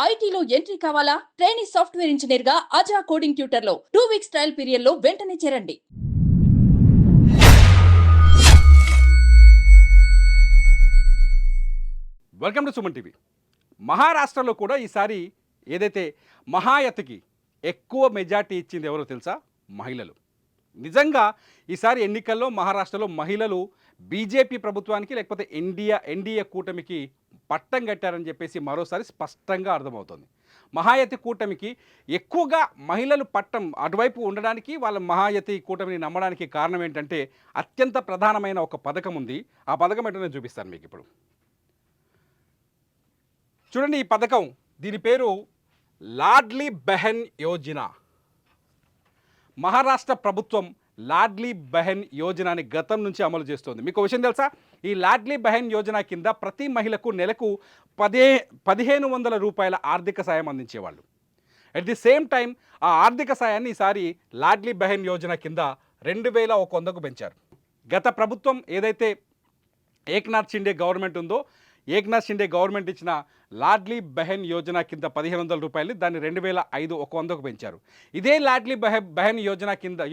ఐటీలో ఎంట్రీ కావాలా? Trainee software engineer గా అజా కోడింగ్ ట్యూటర్ లో 2 వీక్స్ ట్రయల్ పీరియడ్ లో వెంటనే చేరండి. Welcome to Suman TV. మహారాష్ట్రలో కూడా ఈసారి ఏదైతే మహాయతికి ఎక్కువ మెజార్టీ ఇచ్చింది ఎవరో తెలుసా? మహిళలు. నిజంగా ఈసారి ఎన్నికల్లో మహారాష్ట్రలో మహిళలు బీజేపీ ప్రభుత్వానికి లేకపోతే ఎన్డీఏ కూటమికి పట్టం కట్టారని చెప్పేసి మరోసారి స్పష్టంగా అర్థమవుతుంది. మహాయతి కూటమికి ఎక్కువగా మహిళలు పట్టం అటువైపు ఉండడానికి, వాళ్ళ మహాయతి కూటమిని నమ్మడానికి కారణం ఏంటంటే అత్యంత ప్రధానమైన ఒక పథకం ఉంది. ఆ పథకం ఏంటో నేను చూపిస్తాను మీకు ఇప్పుడు. చూడండి, ఈ పథకం, దీని పేరు లాడ్లీ బెహన్ యోజన. మహారాష్ట్ర ప్రభుత్వం లాడ్లీ బెహన్ యోజనని గతం నుంచి అమలు చేస్తోంది. మీకు విషయం తెలుసా? ఈ లాడ్లీ బెహన్ యోజన కింద ప్రతి మహిళకు నెలకు 1,500 రూపాయల ఆర్థిక సాయం అందించేవాళ్ళు. అట్ ది సేమ్ టైం ఆ ఆర్థిక సాయాన్ని ఈసారి లాడ్లీ బెహన్ యోజన కింద 2,100కు పెంచారు. గత ప్రభుత్వం ఏదైతే ఏక్నాథ్ షిండే గవర్నమెంట్ ఉందో, ఏక్నాథ్ షిండే గవర్నమెంట్ ఇచ్చిన లాడ్లీ బెహన్ యోజన కింద 1,500 రూపాయలు, దాన్ని 2,500కు పెంచారు. ఇదే లాడ్లీ బెహన్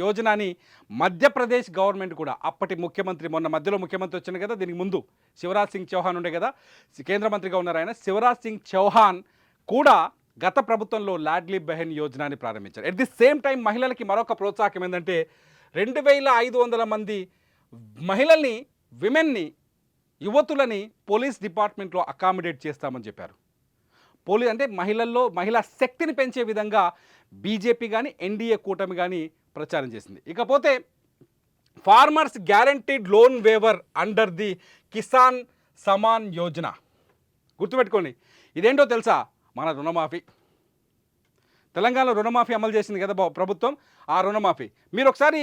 యోజనని మధ్యప్రదేశ్ గవర్నమెంట్ కూడా, అప్పటి ముఖ్యమంత్రి, మొన్న మధ్యలో ముఖ్యమంత్రి వచ్చింది కదా, దీనికి ముందు శివరాజ్ సింగ్ చౌహాన్ ఉండే కదా, కేంద్ర మంత్రిగా ఉన్నారు ఆయన, శివరాజ్ సింగ్ చౌహాన్ కూడా గత ప్రభుత్వంలో లాడ్లీ బెహన్ యోజనని ప్రారంభించారు. ఎట్ ది సేమ్ టైం మహిళలకి మరొక ప్రోత్సాహం ఏంటంటే 2,500 మంది మహిళల్ని, విమెన్ని, యువతులని పోలీస్ డిపార్ట్మెంట్లో అకామిడేట్ చేస్తామని చెప్పారు. అంటే మహిళా శక్తిని పెంచే విధంగా బీజేపీ కానీ ఎన్డీఏ కూటమి కానీ ప్రచారం చేసింది. ఇకపోతే farmers guaranteed loan waiver under the Kisan Samman Yojana. గుర్తుపెట్టుకోండి, ఇదేంటో తెలుసా? మన రుణమాఫీ. తెలంగాణలో రుణమాఫీ అమలు చేసింది కదా ప్రభుత్వం, ఆ రుణమాఫీ. మీరు ఒకసారి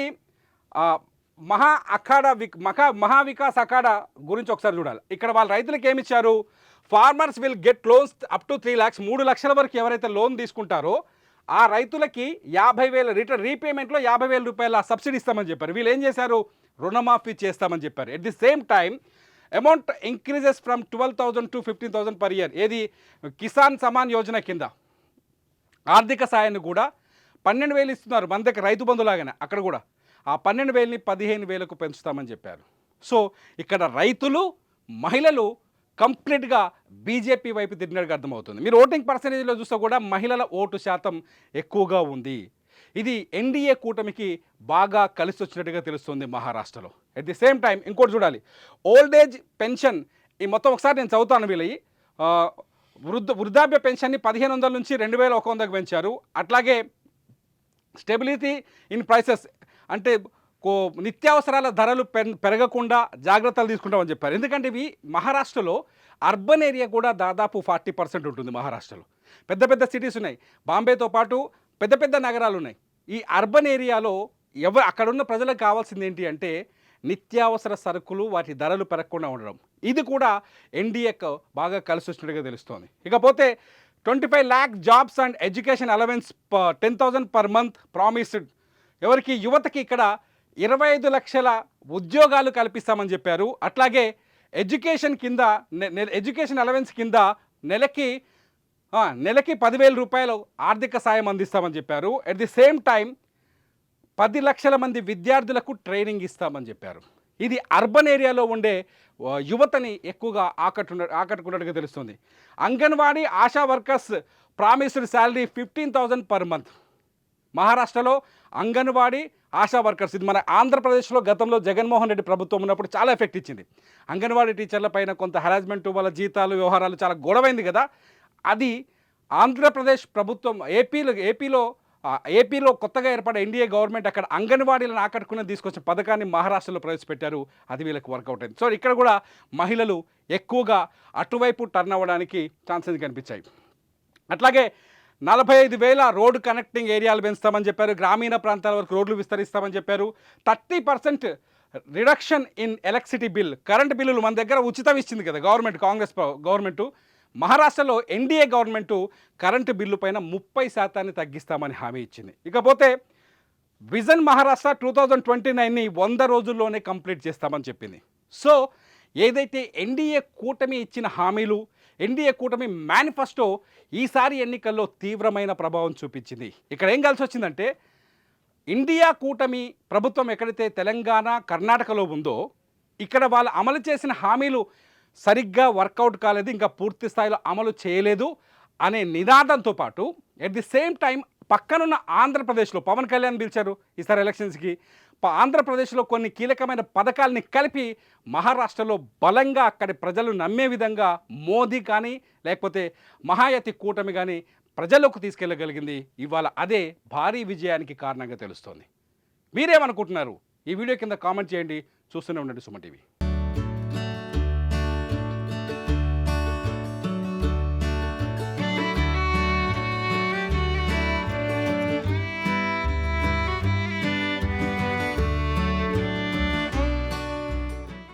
మహా వికాస్ అఖాడా గురించి ఒకసారి చూడాలి. ఇక్కడ వాళ్ళ రైతులకు ఏమి ఇచ్చారు? Farmers will get loans up to 3 lakhs, 3 లక్షల వరకు ఎవరైతే లోన్ తీసుకుంటారో ఆ రైతులకి 50,000 రీపేమెంట్లో 50,000 రూపాయల సబ్సిడీ ఇస్తామని చెప్పారు. వీళ్ళు ఏం చేశారు? రుణమాఫీ చేస్తామని చెప్పారు. At the same time amount increases from 12,000 to 15,000 per year. ఏది కిసాన్ సమాన్ యోజన కింద ఆర్థిక సాయాన్ని కూడా 12,000 ఇస్తున్నారు. మన దగ్గర రైతు బంధులాగానే అక్కడ కూడా ఆ 12,000ని 15,000కు పెంచుతామని చెప్పారు. సో ఇక్కడ రైతులు, మహిళలు కంప్లీట్గా బీజేపీ వైపు తిరిగినట్టుగా అర్థమవుతుంది. మీరు ఓటింగ్ పర్సంటేజ్లో చూస్తే కూడా మహిళల ఓటు శాతం ఎక్కువగా ఉంది. ఇది ఎన్డీఏ కూటమికి బాగా కలిసి వచ్చినట్టుగా తెలుస్తుంది మహారాష్ట్రలో. అట్ ది సేమ్ టైం ఇంకోటి చూడాలి, ఓల్డ్ ఏజ్ పెన్షన్. ఈ మొత్తం ఒకసారి నేను చదువుతాను. వీళ్ళవి వృద్ధాప్య పెన్షన్ని 1,500 నుంచి 2,100కు పెంచారు. అట్లాగే స్టెబిలిటీ ఇన్ ప్రైసెస్, అంటే నిత్యావసరాల ధరలు పెరగకుండా జాగ్రత్తలు తీసుకుంటామని చెప్పారు. ఎందుకంటే ఇవి మహారాష్ట్రలో అర్బన్ ఏరియా కూడా దాదాపు 40% ఉంటుంది. మహారాష్ట్రలో పెద్ద పెద్ద సిటీస్ ఉన్నాయి, బాంబేతో పాటు పెద్ద పెద్ద నగరాలు ఉన్నాయి. ఈ అర్బన్ ఏరియాలో అక్కడున్న ప్రజలకు కావాల్సింది ఏంటి అంటే నిత్యావసర సరుకులు, వాటి ధరలు పెరగకుండా ఉండడం. ఇది కూడా ఎన్డీఏకు బాగా కలిసి వచ్చినట్టుగా తెలుస్తోంది. ఇకపోతే 25 lakh jobs and education allowance 10,000 per month promised. ఎవరికి? యువతకి ఇక్కడ 25 లక్షల ఉద్యోగాలు కల్పిస్తామని చెప్పారు. అట్లాగే ఎడ్యుకేషన్ కింద, ఎడ్యుకేషన్ అలవెన్స్ కింద నెలకి 10,000 రూపాయలు ఆర్థిక సాయం అందిస్తామని చెప్పారు. అట్ ది సేమ్ టైం 10 లక్షల మంది విద్యార్థులకు ట్రైనింగ్ ఇస్తామని చెప్పారు. ఇది అర్బన్ ఏరియాలో ఉండే యువతని ఎక్కువగా ఆకట్టుకున్నట్టుగా తెలుస్తుంది. Anganwadi ASHA workers promised salary 15,000 per month. మహారాష్ట్రలో అంగన్వాడీ ఆశా వర్కర్స్, ఇది మన ఆంధ్రప్రదేశ్లో గతంలో జగన్మోహన్ రెడ్డి ప్రభుత్వం ఉన్నప్పుడు చాలా ఎఫెక్ట్ ఇచ్చింది. అంగన్వాడీ టీచర్ల పైన కొంత హెరాస్మెంట్, వాళ్ళ జీతాలు, వ్యవహారాలు చాలా గొడవైంది కదా. అది ఆంధ్రప్రదేశ్ ప్రభుత్వం ఏపీలో కొత్తగా ఏర్పడే ఎన్డీఏ గవర్నమెంట్ అక్కడ అంగన్వాడీలను ఆకట్టుకుని తీసుకొచ్చిన పథకాన్ని మహారాష్ట్రలో ప్రవేశపెట్టారు. అది వీళ్ళకి వర్కౌట్ అయింది. సో ఇక్కడ కూడా మహిళలు ఎక్కువగా అటువైపు టర్న్ అవ్వడానికి ఛాన్సెస్ కనిపించాయి. అట్లాగే 45,000 రోడ్డు కనెక్టింగ్ ఏరియాలు పెంచుతామని చెప్పారు. గ్రామీణ ప్రాంతాల వరకు రోడ్లు విస్తరిస్తామని చెప్పారు. 30% reduction in electricity bill. Current బిల్లులు మన దగ్గర ఉచితం ఇచ్చింది కదా గవర్నమెంట్, కాంగ్రెస్ గవర్నమెంట్. మహారాష్ట్రలో ఎన్డీఏ గవర్నమెంటు కరెంటు బిల్లు పైన 30% తగ్గిస్తామని హామీ ఇచ్చింది. ఇకపోతే విజన్ మహారాష్ట్ర 2029ని 100 రోజుల్లోనే కంప్లీట్ చేస్తామని చెప్పింది. సో ఏదైతే ఎన్డీఏ కూటమి ఇచ్చిన హామీలు, ఎన్డీఏ కూటమి మేనిఫెస్టో ఈసారి ఎన్నికల్లో తీవ్రమైన ప్రభావం చూపించింది. ఇక్కడ ఏం కలిసి వచ్చిందంటే ఇండియా కూటమి ప్రభుత్వం ఎక్కడైతే తెలంగాణ కర్ణాటకలో ఉందో ఇక్కడ వాళ్ళు అమలు చేసిన హామీలు సరిగ్గా వర్కౌట్ కాలేదు, ఇంకా పూర్తి స్థాయిలో అమలు చేయలేదు అనే నినాదంతో పాటు ఎట్ ది సేమ్ టైం పక్కనున్న ఆంధ్రప్రదేశ్లో పవన్ కళ్యాణ్ పిలిచారు ఈసారి ఎలక్షన్స్కి. ఆంధ్రప్రదేశ్లో కొన్ని కీలకమైన పథకాలని కలిపి మహారాష్ట్రలో బలంగా అక్కడి ప్రజలు నమ్మే విధంగా మోదీ కానీ లేకపోతే మహాయతి కూటమి కానీ ప్రజల్లోకి తీసుకెళ్ళగలిగింది. ఇవాళ అదే భారీ విజయానికి కారణంగా తెలుస్తోంది. మీరేమనుకుంటున్నారు? ఈ వీడియో కింద కామెంట్ చేయండి. చూస్తూనే ఉండండి సుమన్ టీవీ.